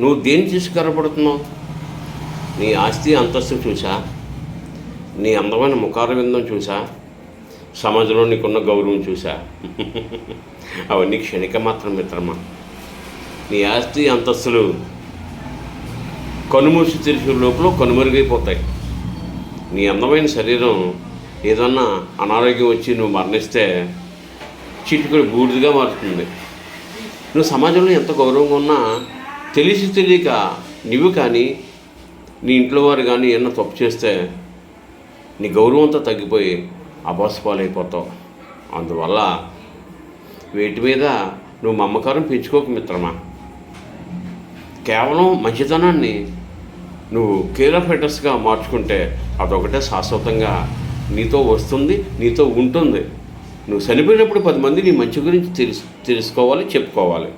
నువ్వు దేన్ని చూసి గర్వపడుతున్నావు? నీ ఆస్తి అంతస్తు చూసా, నీ అందమైన ముఖార విందం చూసా, సమాజంలో నీకున్న గౌరవం చూసా? అవన్నీ క్షణిక మాత్రం మిత్రమా. నీ ఆస్తి అంతస్తులు కనుమూసి తెరిచే లోపల కనుమరుగైపోతాయి. నీ అందమైన శరీరం ఏదన్నా అనారోగ్యం వచ్చి నువ్వు మరణిస్తే చిటికడు బూడిదగా మారుతుంది. నువ్వు సమాజంలో ఎంత గౌరవంగా ఉన్నా తెలిసి తెలియక నువ్వు కానీ నీ ఇంట్లో వారు కానీ ఏమన్నా తప్పు చేస్తే నీ గౌరవం అంతా తగ్గిపోయి అభాసుపాలైపోతావు. అందువల్ల వీటి మీద నువ్వు మమకారం పెంచుకోకు మిత్రమా. కేవలం మంచితనాన్ని నువ్వు కేర్ ఆఫ్ అడ్రస్గా మార్చుకుంటే అదొకటే శాశ్వతంగా నీతో వస్తుంది, నీతో ఉంటుంది. నువ్వు చనిపోయినప్పుడు 10 మంది నీ మంచి గురించి తెలుసుకోవాలి, చెప్పుకోవాలి.